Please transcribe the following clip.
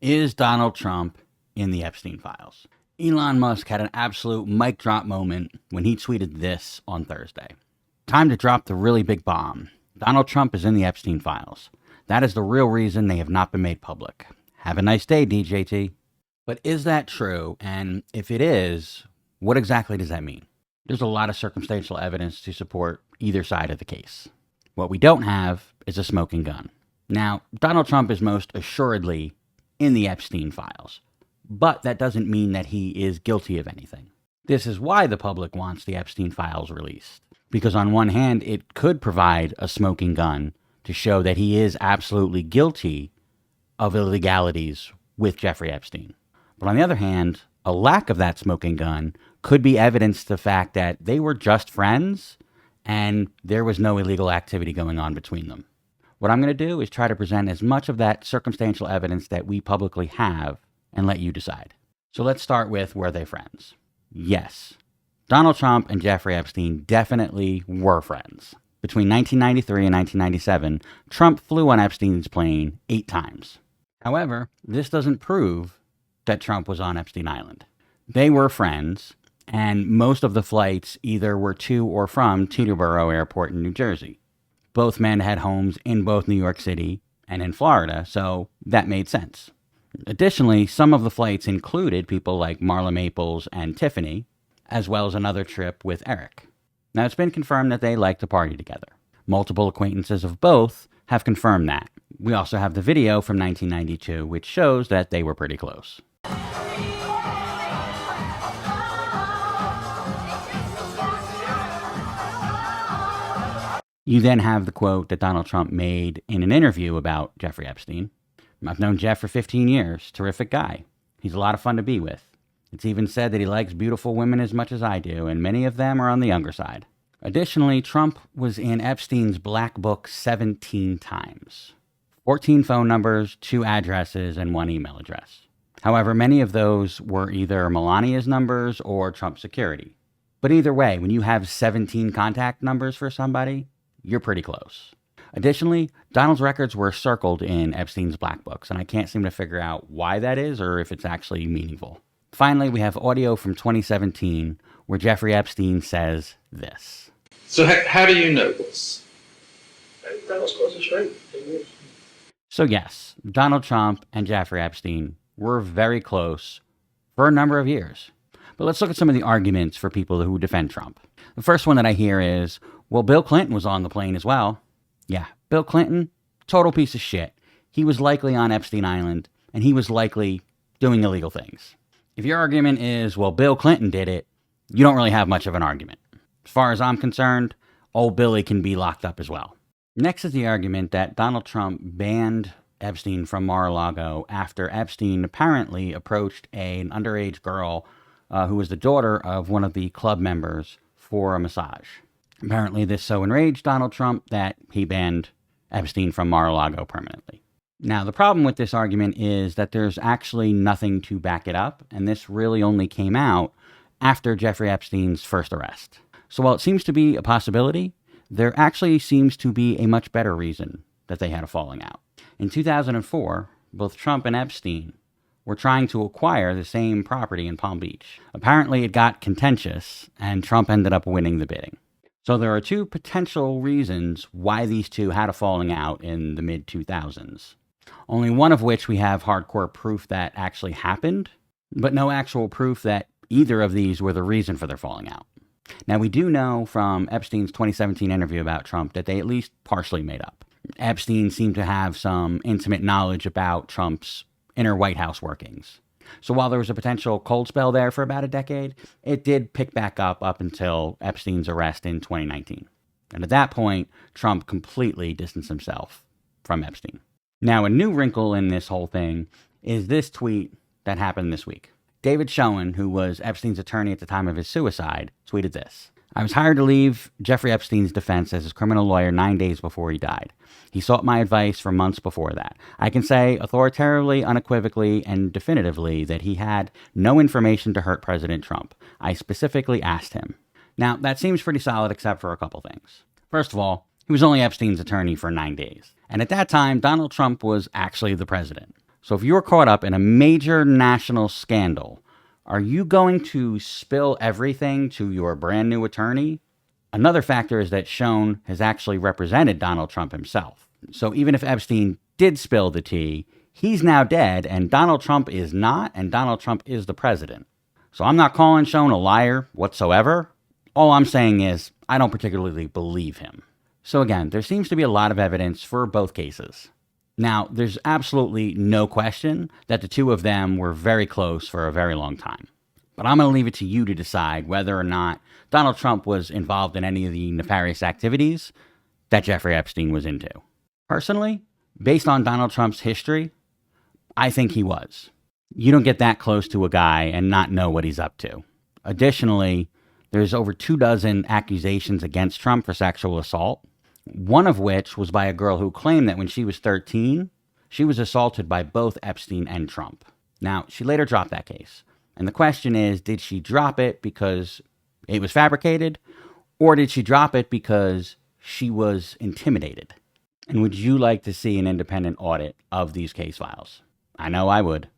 Is Donald Trump in the Epstein files? Elon Musk had an absolute mic drop moment when he tweeted this on Thursday. Time to drop the really big bomb. Donald Trump is in the Epstein files. That is the real reason they have not been made public. Have a nice day, DJT. But is that true? And if it is, what exactly does that mean? There's a lot of circumstantial evidence to support either side of the case. What we don't have is a smoking gun. Now, Donald Trump is most assuredly in the Epstein files, but that doesn't mean that he is guilty of anything. This is why the public wants the Epstein files released, because on one hand, it could provide a smoking gun to show that he is absolutely guilty of illegalities with Jeffrey Epstein. But on the other hand, a lack of that smoking gun could be evidence to the fact that they were just friends and there was no illegal activity going on between them. What I'm going to do is try to present as much of that circumstantial evidence that we publicly have and let you decide. So let's start with, were they friends? Yes. Donald Trump and Jeffrey Epstein definitely were friends. Between 1993 and 1997, Trump flew on Epstein's plane 8 times. However, this doesn't prove that Trump was on Epstein Island. They were friends, and most of the flights either were to or from Teterboro Airport in New Jersey. Both men had homes in both New York City and in Florida, so that made sense. Additionally, some of the flights included people like Marla Maples and Tiffany, as well as another trip with Eric. Now, it's been confirmed that they like to party together. Multiple acquaintances of both have confirmed that. We also have the video from 1992, which shows that they were pretty close. You then have the quote that Donald Trump made in an interview about Jeffrey Epstein. I've known Jeff for 15 years. Terrific guy. He's a lot of fun to be with. It's even said that he likes beautiful women as much as I do, and many of them are on the younger side. Additionally, Trump was in Epstein's black book 17 times. 14 phone numbers, 2 addresses, and 1 email address. However, many of those were either Melania's numbers or Trump security. But either way, when you have 17 contact numbers for somebody, you're pretty close. Additionally, Donald's records were circled in Epstein's black books, and I can't seem to figure out why that is or if it's actually meaningful. Finally, we have audio from 2017 where Jeffrey Epstein says this. So how do you know this? That was close to straight. So yes, Donald Trump and Jeffrey Epstein were very close for a number of years. But let's look at some of the arguments for people who defend Trump. The first one that I hear is, well, Bill Clinton was on the plane as well. Yeah, Bill Clinton, total piece of shit. He was likely on Epstein Island, and he was likely doing illegal things. If your argument is, well, Bill Clinton did it, you don't really have much of an argument. As far as I'm concerned, old Billy can be locked up as well. Next is the argument that Donald Trump banned Epstein from Mar-a-Lago after Epstein apparently approached an underage girl who was the daughter of one of the club members for a massage. Apparently, this so enraged Donald Trump that he banned Epstein from Mar-a-Lago permanently. Now, the problem with this argument is that there's actually nothing to back it up, and this really only came out after Jeffrey Epstein's first arrest. So while it seems to be a possibility, there actually seems to be a much better reason that they had a falling out. In 2004, both Trump and Epstein were trying to acquire the same property in Palm Beach. Apparently, it got contentious, and Trump ended up winning the bidding. So there are 2 potential reasons why these two had a falling out in the mid-2000s. Only one of which we have hardcore proof that actually happened, but no actual proof that either of these were the reason for their falling out. Now, we do know from Epstein's 2017 interview about Trump that they at least partially made up. Epstein seemed to have some intimate knowledge about Trump's inner White House workings. So while there was a potential cold spell there for about a decade, it did pick back up until Epstein's arrest in 2019. And at that point, Trump completely distanced himself from Epstein. Now, a new wrinkle in this whole thing is this tweet that happened this week. David Schoen, who was Epstein's attorney at the time of his suicide, tweeted this. I was hired to leave Jeffrey Epstein's defense as his criminal lawyer 9 days before he died. He sought my advice for months before that. I can say authoritatively, unequivocally, and definitively that he had no information to hurt President Trump. I specifically asked him. Now, that seems pretty solid except for a couple things. First of all, he was only Epstein's attorney for 9 days. And at that time, Donald Trump was actually the president. So if you're caught up in a major national scandal, are you going to spill everything to your brand new attorney? Another factor is that Schoen has actually represented Donald Trump himself. So even if Epstein did spill the tea, he's now dead, and Donald Trump is not, and Donald Trump is the president. So I'm not calling Schoen a liar whatsoever. All I'm saying is I don't particularly believe him. So again, there seems to be a lot of evidence for both cases. Now, there's absolutely no question that the two of them were very close for a very long time. But I'm going to leave it to you to decide whether or not Donald Trump was involved in any of the nefarious activities that Jeffrey Epstein was into. Personally, based on Donald Trump's history, I think he was. You don't get that close to a guy and not know what he's up to. Additionally, there's over 24 accusations against Trump for sexual assault, one of which was by a girl who claimed that when she was 13, she was assaulted by both Epstein and Trump. Now, she later dropped that case. And the question is, did she drop it because it was fabricated, or did she drop it because she was intimidated? And would you like to see an independent audit of these case files? I know I would.